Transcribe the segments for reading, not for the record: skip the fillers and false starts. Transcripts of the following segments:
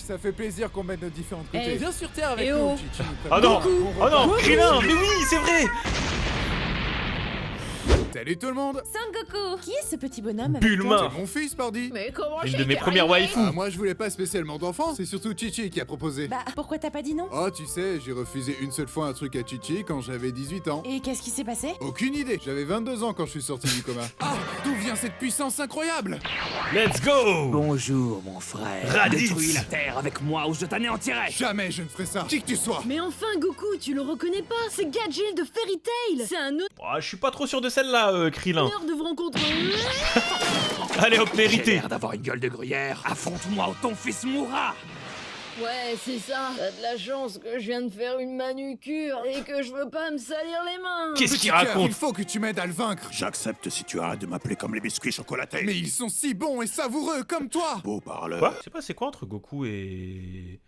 ça fait plaisir qu'on mette nos différents côtés. Eh, Viens sur Terre avec eh nous, oh. Chichi. Oh non, Goku. oh non, Goku. Krillin, mais oui, c'est vrai. Salut tout le monde. Son Goku. Qui est ce petit bonhomme avec Bulma, C'est mon fils, pardi. Mais comment une j'ai de mes été premières arrivé waifus. Ah, moi je voulais pas spécialement d'enfant, c'est surtout Chichi qui a proposé. Bah, pourquoi t'as pas dit non? Oh, tu sais, j'ai refusé une seule fois un truc à Chichi quand j'avais 18 ans. Et qu'est-ce qui s'est passé? Aucune idée, j'avais 22 ans quand je suis sorti du coma. Ah, d'où vient cette puissance incroyable? Let's go. Bonjour, mon frère. Raditz. Détruis la Terre avec moi ou je t'anéantirai. Jamais je ne ferai ça, qui que tu sois. Mais enfin, Goku, tu le reconnais pas? C'est Gadget de Fairy Tail. C'est un Oh, je suis pas trop sûr de celle-là, Krillin. honneur de vous rencontrer. Allez hop, J'ai mérité. l'air d'avoir une gueule de gruyère. Affronte-moi ou ton fils mourra. Ouais, c'est ça. T'as de la chance que je viens de faire une manucure et que je veux pas me salir les mains. Qu'est-ce Petit qu'il cœur, raconte? il faut que tu m'aides à le vaincre. J'accepte si tu arrêtes de m'appeler comme les biscuits chocolatés. Mais ils sont si bons et savoureux comme toi. Beau parleur. Quoi? Je sais pas, c'est quoi entre Goku et...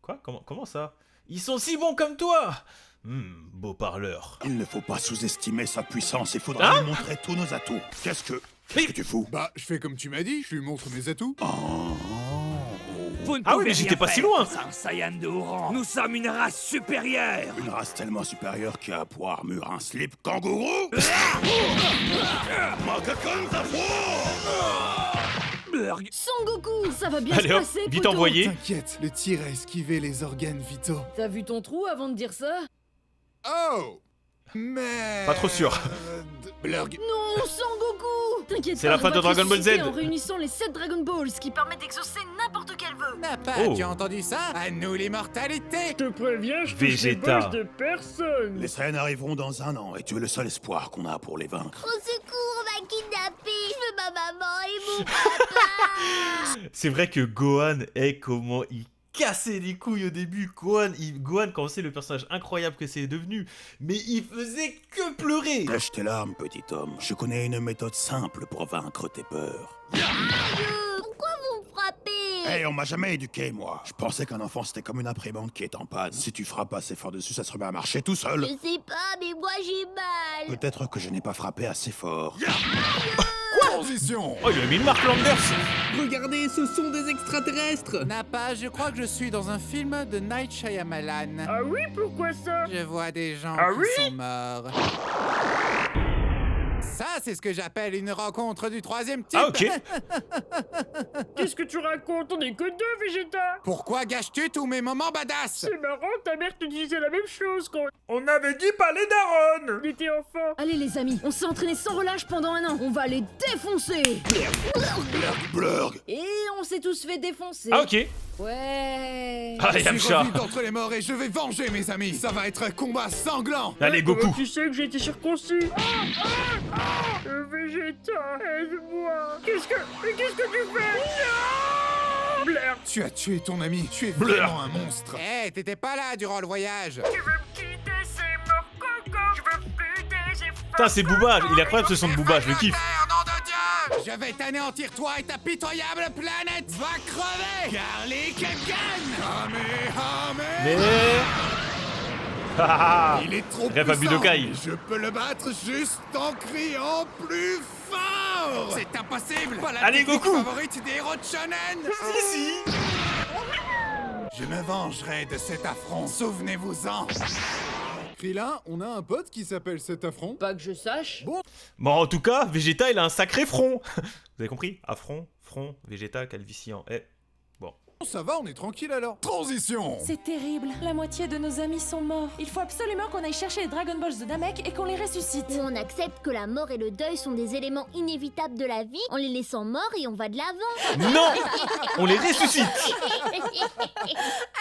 Quoi? Comment ça? Ils sont si bons comme toi. Beau parleur. Il ne faut pas sous-estimer sa puissance, il faudra lui montrer tous nos atouts. Qu'est-ce que tu fous? Bah, je fais comme tu m'as dit, je lui montre mes atouts. Vous ne Ah oui, pouvez mais j'étais rien pas si faire. loin. C'est un Saiyan de haut rang. Nous sommes une race supérieure. Une race tellement supérieure qui a pour armure un slip kangourou. Blurg. Son Goku, ça va bien Allez se hop, passer, vite poteau. envoyé. T'inquiète, le tir a esquivé les organes vitaux. T'as vu ton trou avant de dire ça? Oh! Mais... Pas trop sûr. Blurg. Non, Son Goku! T'inquiète C'est pas, la fin on va de te Dragon Ball ressusciter Z. en réunissant les 7 Dragon Balls qui permettent d'exaucer n'importe quel vœu. N'a pas, Oh. tu as entendu ça? À nous l'immortalité! Je te préviens, je touche les Vegeta. poches de personne. Les Saiyans arriveront dans un an et tu es le seul espoir qu'on a pour les vaincre. Au secours, on m'a kidnappé. Je veux ma maman et mon papa. C'est vrai que Gohan est comment il cassait les couilles au début. Gohan, quand on sait le personnage incroyable que c'est devenu, mais il faisait que pleurer. Lèche tes larmes, petit homme. Je connais une méthode simple pour vaincre tes peurs. Pourquoi vous me frappez? Hey, on m'a jamais éduqué, moi. Je pensais qu'un enfant c'était comme une imprimante qui est en panne. Si tu frappes assez fort dessus, ça se remet à marcher tout seul. Je sais pas, mais moi j'ai mal. Peut-être que je n'ai pas frappé assez fort. Transition! Oh, il a mis une marque Landers. Regardez, ce sont des extraterrestres. Napa, je crois que je suis dans un film de Night Shyamalan. Ah oui, pourquoi ça? Je vois des gens Ah qui oui? sont morts. Ça, c'est ce que j'appelle une rencontre du troisième type. Ah ok. Qu'est-ce que tu racontes? On est que deux, Vegeta. Pourquoi gâches-tu tous mes moments badass? C'est marrant, ta mère te disait la même chose quand... On avait dit parler d'Aaron. On était enfant. Allez les amis, on s'est entraîné sans relâche pendant un an. On va les défoncer. Blurg. Et on s'est tous fait défoncer. Ah ok. Ouais. Ah, Je suis Yamcha. revenu d'entre les morts et je vais venger mes amis. Ça va être un combat sanglant. Allez, Comment Goku. tu sais que j'ai été circoncis? Vegeta, aide-moi. Qu'est-ce que tu fais? Non! Blair, Tu as tué ton ami. Tu es Blur. vraiment un monstre. Eh, t'étais pas là durant le voyage. tu veux me quitter, c'est mort, Coco. Je veux plus des efforts. Putain, c'est Booba. Il est incroyable ce son de Booba, je le kiffe. Nom de Dieu! Je vais t'anéantir toi et ta pitoyable planète. Va crever. Garlic gagne. Mais... Ah, Il est trop Rêve à puissant. Budokai. Je peux le battre juste en criant plus fort. C'est impossible. Pas la Allez, technique Goku. favorite des héros de shonen. Si. Je me vengerai de cet affront. Souvenez-vous-en. Krillin, on a un pote qui s'appelle cet affront. Pas que je sache. Bon, en tout cas, Vegeta, il a un sacré front. Vous avez compris? Affront, front, Vegeta, calvifiant. Eh, bon. Ça va, on est tranquille alors. Transition. C'est terrible. La moitié de nos amis sont morts. Il faut absolument qu'on aille chercher les Dragon Balls de Namek et qu'on les ressuscite. Ou on accepte que la mort et le deuil sont des éléments inévitables de la vie en les laissant morts et on va de l'avant. Non, on les ressuscite.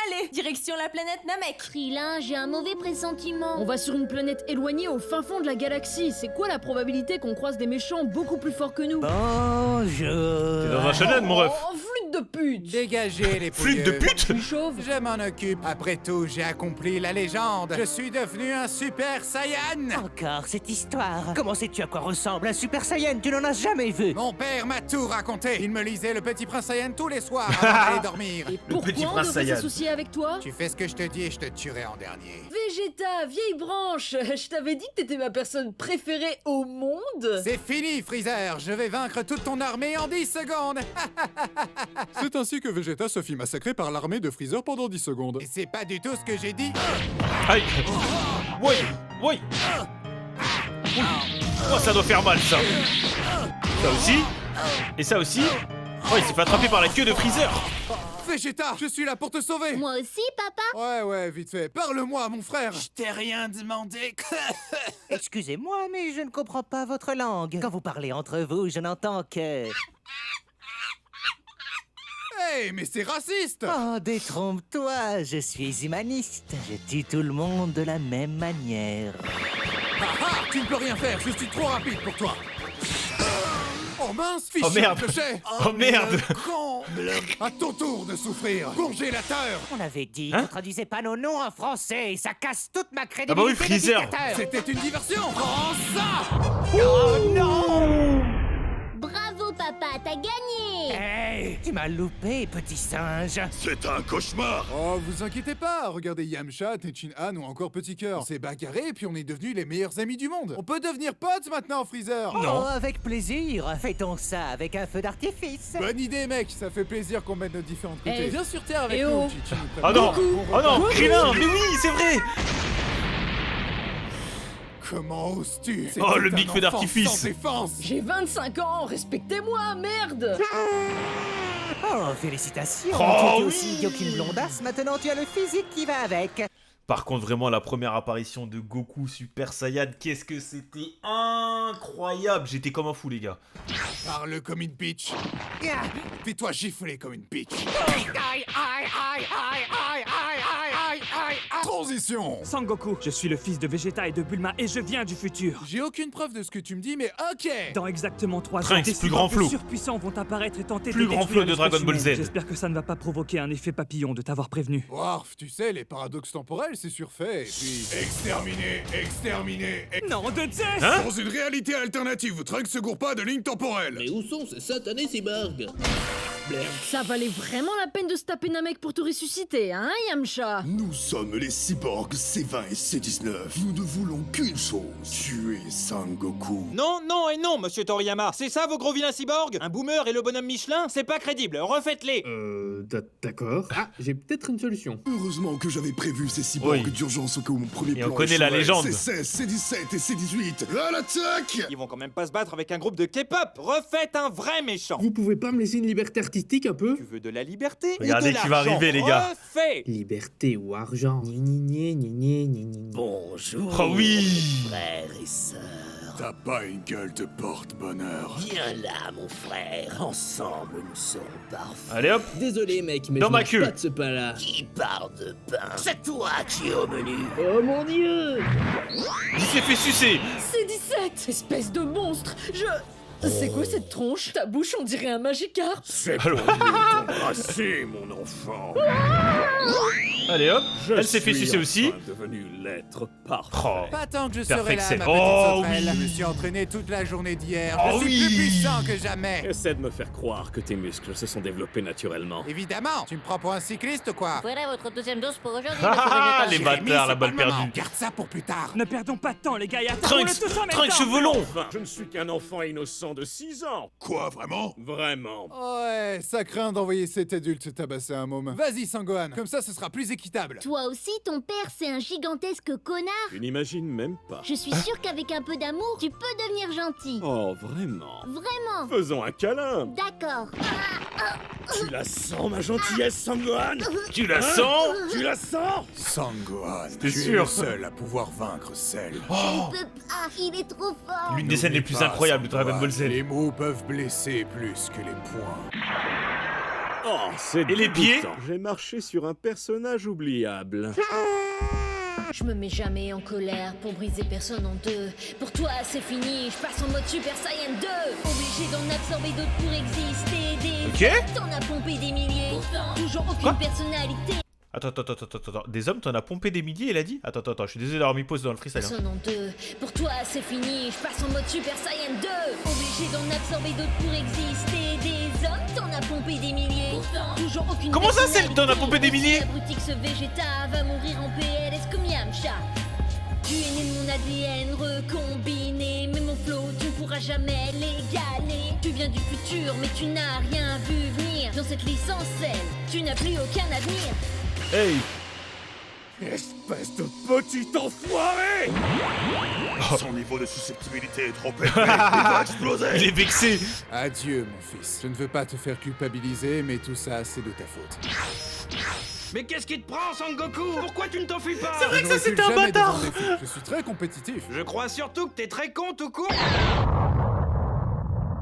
Allez, direction la planète Namek. Krillin, j'ai un mauvais pressentiment. On va sur une planète éloignée au fin fond de la galaxie. C'est quoi la probabilité qu'on croise des méchants beaucoup plus forts que nous? Bonjour. T'es dans un shonen, mon ref. Oh, flûte de pute! Dégagez les Flûte de pouilleux. pute. Tu chauve? Je m'en occupe. Après tout, j'ai accompli la légende. Je suis devenu un Super Saiyan. Encore cette histoire. Comment sais-tu à quoi ressemble un Super Saiyan? Tu n'en as jamais vu. Mon père m'a tout raconté. Il me lisait le Petit Prince Saiyan tous les soirs avant d'aller dormir. Et petit pourquoi on prince devrait Saiyan. s'associer avec toi? Tu fais ce que je te dis et je te tuerai en dernier. Vegeta, vieille branche! Je t'avais dit que t'étais ma personne préférée au monde! C'est fini, Freezer. Je vais vaincre toute ton armée en 10 secondes. C'est ainsi que Vegeta se fit massacrer par l'armée de Freezer pendant 10 secondes. Et c'est pas du tout ce que j'ai dit. Aïe. Oui, oui. Oh, ça doit faire mal, ça. Ça aussi. Et ça aussi. Oh, il s'est fait attraper par la queue de Freezer. Vegeta, je suis là pour te sauver. Moi aussi, papa. Ouais, vite fait. Parle-moi, mon frère. Je t'ai rien demandé. Excusez-moi, mais je ne comprends pas votre langue. Quand vous parlez entre vous, je n'entends que... Hey, mais c'est raciste. Oh, détrompe-toi, je suis humaniste. Je tue tout le monde de la même manière. Ah, tu ne peux rien faire, je suis trop rapide pour toi. Oh mince, fichu, Oh merde. clocher. Oh merde. Comble. À ton tour de souffrir. Congélateur. On avait dit Hein qu'on traduisait pas nos noms en français et ça casse toute ma Ah crédibilité bah oui, Freezer. de dictateur. C'était une diversion. Prends ça. Oh non! Bravo, papa, t'as gagné. Hey, tu m'as loupé, petit singe. C'est un cauchemar. Oh, vous inquiétez pas. Regardez Yamcha, Tenshinhan ou encore Petit Cœur. On s'est bagarré et puis on est devenus les meilleurs amis du monde. On peut devenir potes maintenant, Freezer. Oh, avec plaisir. Fêtons ça avec un feu d'artifice. Bonne idée, mec. Ça fait plaisir qu'on mette nos différents côtés. Eh, Viens sur Terre avec eh nous, oh. Chichi. Oh non. On Oh non, repart. Krillin. Mais oui, c'est vrai. Comment oses-tu? Oh, le C'était big un feu enfant d'artifice. sans défense. J'ai 25 ans, respectez-moi, merde. Oh, félicitations. Oh, tu étais oui. aussi idiot qu'une blondasse. Maintenant, tu as le physique qui va avec. Par contre, vraiment, la première apparition de Goku Super Saiyan, qu'est-ce que c'était incroyable. J'étais comme un fou, les gars. Parle comme une bitch. Fais-toi gifler comme une bitch. Transition. Sangoku, je suis le fils de Vegeta et de Bulma et je viens du futur. J'ai aucune preuve de ce que tu me dis, mais ok. Dans exactement 3 ans, Trunks, des plus grand cyborgs flow. surpuissants vont apparaître et tenter Plus de grand détruire flow de Dragon l'espèce Ball humaine. Z. J'espère que ça ne va pas provoquer un effet papillon de t'avoir prévenu. Warf, tu sais, les paradoxes temporels, c'est surfait. Et puis... Exterminé, exterminé. Non de Zeus Hein? Dans une réalité alternative, Trunks se gourre pas de ligne temporelle. Mais où sont ces satanés cyborgs? Ça valait vraiment la peine de se taper Namek pour te ressusciter, hein, Yamcha? Nous sommes les cyborgs C20 et C19. Nous ne voulons qu'une chose, tuer Sangoku. Non, non et non, monsieur Toriyama. C'est ça vos gros vilains cyborgs? Un boomer et le bonhomme Michelin? C'est pas crédible, refaites-les. D'accord. Ah, j'ai peut-être une solution. Heureusement que j'avais prévu ces cyborgs Oui. d'urgence au cas où mon premier Et plan on connaît la échouerait. légende. C16, C17 et C18. À l'attaque! Ils vont quand même pas se battre avec un groupe de K-pop. Refaites un vrai méchant. Vous pouvez pas me laisser une liberté artistique un peu? Tu veux de la liberté? Regardez ou de qui va l'argent? arriver, les gars. Refais. Liberté ou argent? Bonjour. Oh oui. Frères et sœurs. T'as pas une gueule de porte-bonheur. Viens là, mon frère. Ensemble, nous serons parfaits. Allez hop. Désolé mec, mais Dans je ma mange queue. pas de ce pain-là. Qui parle de pain? C'est toi qui es au menu. Oh mon dieu! Il s'est fait sucer. C'est 17, espèce de monstre. C'est quoi cette tronche? Ta bouche, on dirait un Magikarp. C'est Alors- pour mieux t'embrasser, mon enfant. Allez hop. Elle s'est fait sucer aussi. Devenu l'être parfait. Oh. Pas tant que je Perfect serai là, ma set. petite Oh, sauterelle. oui. Je me suis entraîné toute la journée d'hier. Oh, je suis oui. plus puissant que jamais. Essaie de me faire croire que tes muscles se sont développés naturellement. Évidemment. Tu me prends pour un cycliste ou quoi? Voilà votre deuxième dose pour aujourd'hui. Ah, les Jérémy, bâtards, la c'est pas balle le moment. perdue. Garde ça pour plus tard. Ne perdons pas de temps les gars, et attaquons-le Trunks, tous en même Trunks temps. cheveux longs. Enfin, je ne suis qu'un enfant innocent de 6 ans. Quoi, vraiment? Vraiment. Ouais, ça craint d'envoyer cet adulte tabasser un môme. Vas-y, Sangohan. Comme ça, ce sera plus équitable. Toi aussi, ton père, c'est un gigantesque connard. Tu n'imagines même pas. Je suis sûre qu'avec un peu d'amour, tu peux devenir gentil. Oh, vraiment? Vraiment. Faisons un câlin. D'accord. Tu la sens, ma gentillesse, Sangohan? Tu la sens? Tu la sens? Sangohan, C'était tu es sûr. le seul à pouvoir vaincre Cell. Oh. Il est trop fort. L'une des scènes les plus N'oublie pas, incroyables de Dragon Sangohan, Ball Z. Les mots peuvent blesser plus que les poings. Oh, c'est Et les pieds? J'ai marché sur un personnage oubliable. Je me mets jamais en colère pour briser personne en deux. Pour toi, c'est fini, je passe en mode Super Saiyan 2. Obligé d'en absorber d'autres pour exister. Ok. T'en as pompé des milliers. Toujours aucune personnalité. Attends. Des hommes, t'en as pompé des milliers, il a dit? Attends, je suis désolé d'avoir mis pause dans le freestyle. hein. Personne en deux. Pour toi, c'est fini, je passe en mode Super Saiyan 2. Obligé d'en absorber d'autres pour exister. Des hommes, t'en as pompé des milliers. Toujours aucune Comment ça, personnalité. t'en as pompé des milliers? L'abruti que ce Vegeta va mourir en PLS comme Yamcha. Tu es né de mon ADN recombiné, mais mon flow, tu ne pourras jamais l'égaler. Tu viens du futur, mais tu n'as rien vu venir. Dans cette licence saine, tu n'as plus aucun avenir. Hey. Espèce de petit enfoiré! Son niveau de susceptibilité est trop élevé, il va exploser! Il est vexé. Adieu, mon fils. Je ne veux pas te faire culpabiliser, mais tout ça, c'est de ta faute. Mais qu'est-ce qui te prend, Sangoku? Pourquoi tu ne t'enfuis pas? C'est vrai Je que ne ça c'était un recule jamais bâtard. devant un défi. Je suis très compétitif. Je crois surtout que t'es très con tout court.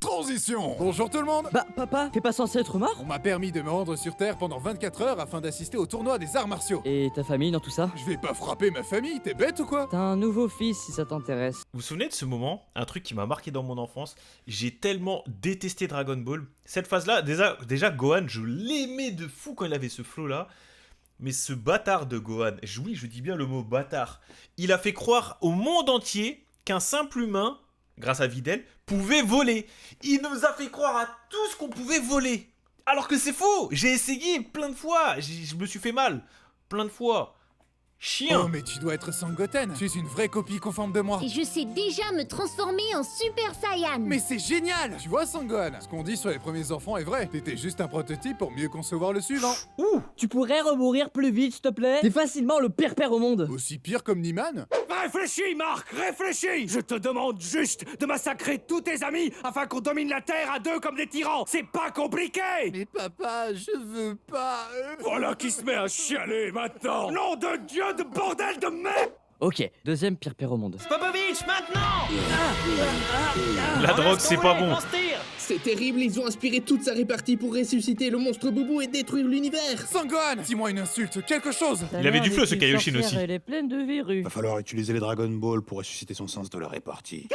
Transition! Bonjour tout le monde! Bah, papa, t'es pas censé être mort? On m'a permis de me rendre sur Terre pendant 24 heures afin d'assister au tournoi des arts martiaux. Et ta famille dans tout ça? Je vais pas frapper ma famille, t'es bête ou quoi? T'as un nouveau fils si ça t'intéresse. Vous vous souvenez de ce moment? Un truc qui m'a marqué dans mon enfance. J'ai tellement détesté Dragon Ball. Cette phase-là, déjà Gohan, je l'aimais de fou quand il avait ce flow-là. Mais ce bâtard de Gohan, oui, je dis bien le mot bâtard, il a fait croire au monde entier qu'un simple humain, grâce à Videl, pouvait voler. Il nous a fait croire à tous qu'on pouvait voler. Alors que c'est faux. J'ai essayé plein de fois. Je me suis fait mal. Plein de fois. Chien. Oh, mais tu dois être Sangoten. Tu es une vraie copie conforme de moi. Et je sais déjà me transformer en Super Saiyan. Mais c'est génial! Tu vois, Sangohan, ce qu'on dit sur les premiers enfants est vrai. T'étais juste un prototype pour mieux concevoir le suivant. Ouh. Tu pourrais remourir plus vite, s'il te plaît? T'es facilement le pire père au monde. Aussi pire comme Niman? Réfléchis, Marc, réfléchis! Je te demande juste de massacrer tous tes amis afin qu'on domine la Terre à deux comme des tyrans. C'est pas compliqué! Mais papa, je veux pas. Voilà qui se met à chialer maintenant! Nom de Dieu de bordel de merde! Ok, deuxième pire père au monde. Popovich, maintenant! La drogue, c'est pas bon. C'est terrible, ils ont inspiré toute sa répartie pour ressusciter le monstre Boubou et détruire l'univers. Sangohan, dis-moi une insulte, quelque chose. Il avait du feu, ce Kaioshin aussi. Elle est pleine de verrues. Va falloir utiliser les Dragon Ball pour ressusciter son sens de la répartie.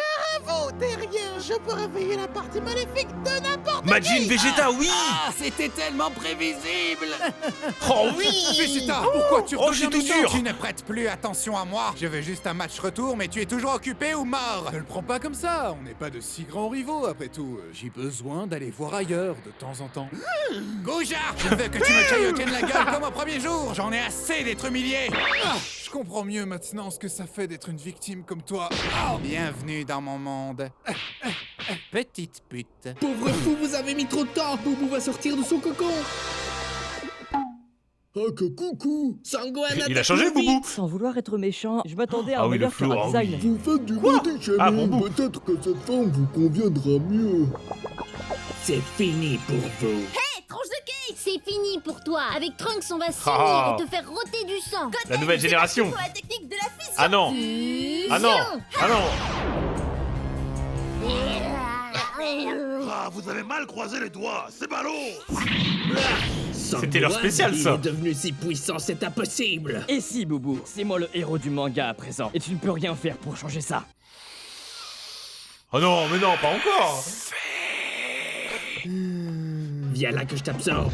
Bravo, derrière, je peux réveiller la partie maléfique de n'importe Majin Vegeta, oui. Ah, c'était tellement prévisible. Oh oui. Vegeta, pourquoi tu Oh, j'ai redeviens tout méchant? dur. Tu ne prêtes plus attention à moi. Je veux juste un match retour, mais tu es toujours occupé ou mort. Ne le prends pas comme ça, on n'est pas de si grands rivaux après tout. J'ai besoin d'aller voir ailleurs de temps en temps. Gouja, je veux que tu me Kaioken la gueule comme au premier jour. J'en ai assez d'être humilié. Je comprends mieux maintenant ce que ça fait d'être une victime comme toi. Bienvenue dans mon monde. Petite pute. Pauvre fou, vous avez mis trop de temps. Boubou va sortir de son cocon. Oh que coucou! Sangohan Il a changé, Boubou. Sans vouloir être méchant, je m'attendais à Ah un oui, le meilleur flow, chara ah design. Vous faites du Quoi? body Ah, shaming, Boubou. peut-être que cette forme vous conviendra mieux. C'est fini pour vous. Hé, tranche de cake! C'est fini pour toi. Avec Trunks, on va s'unir Ah. et te faire rôter du sang. La nouvelle génération. Pour la technique de la fusion. Ah non. Ah non. Ah non. Ah, vous avez mal croisé les doigts, c'est ballot! C'était leur spécial, ça. Il est devenu si puissant, c'est impossible. Et si, Boubou, c'est moi le héros du manga à présent. Et tu ne peux rien faire pour changer ça. Oh non, mais non, pas encore. Viens là que je t'absorbe.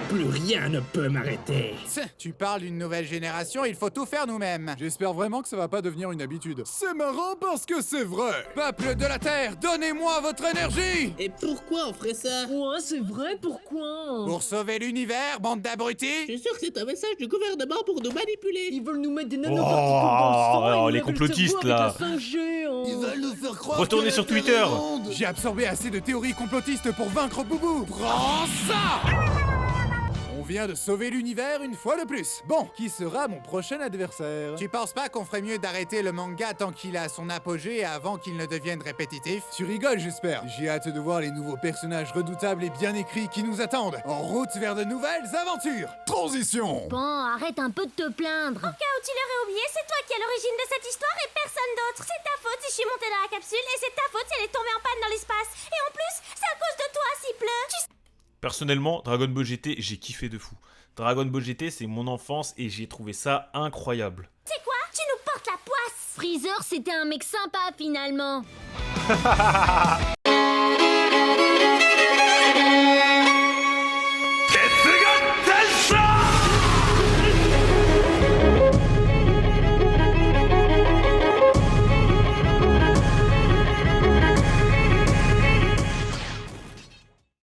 Plus rien ne peut m'arrêter. Tu parles d'une nouvelle génération, il faut tout faire nous-mêmes. J'espère vraiment que ça va pas devenir une habitude. C'est marrant parce que c'est vrai. Peuple de la Terre, donnez-moi votre énergie. Et pourquoi on ferait ça? Ouais, c'est vrai, pourquoi? Pour sauver l'univers, bande Je d'abrutis. suis sûr que c'est un message du gouvernement pour nous manipuler. Ils veulent nous mettre des nanoparticules dans le sang. Oh, ils les veulent le complotistes, cerveau là. avec un 5G, hein. Ils veulent nous faire croire Retournez que sur la Terre Twitter. est ronde. J'ai absorbé assez de théories complotistes pour vaincre Boubou. Prends ça. On vient de sauver l'univers une fois de plus. Bon, qui sera mon prochain adversaire? Tu penses pas qu'on ferait mieux d'arrêter le manga tant qu'il a son apogée avant qu'il ne devienne répétitif? Tu rigoles, j'espère. J'ai hâte de voir les nouveaux personnages redoutables et bien écrits qui nous attendent. En route vers de nouvelles aventures. Transition. Bon, arrête un peu de te plaindre. Au cas où tu l'aurais oublié, c'est toi qui es à l'origine de cette histoire et personne d'autre. C'est ta faute si je suis montée dans la capsule et c'est ta faute si elle est tombée en panne dans l'espace. Et en plus, c'est à cause de toi s'il pleut. Personnellement, Dragon Ball GT, j'ai kiffé de fou. Dragon Ball GT, c'est mon enfance et j'ai trouvé ça incroyable. C'est quoi? Tu nous portes la poisse. Freezer, c'était un mec sympa finalement.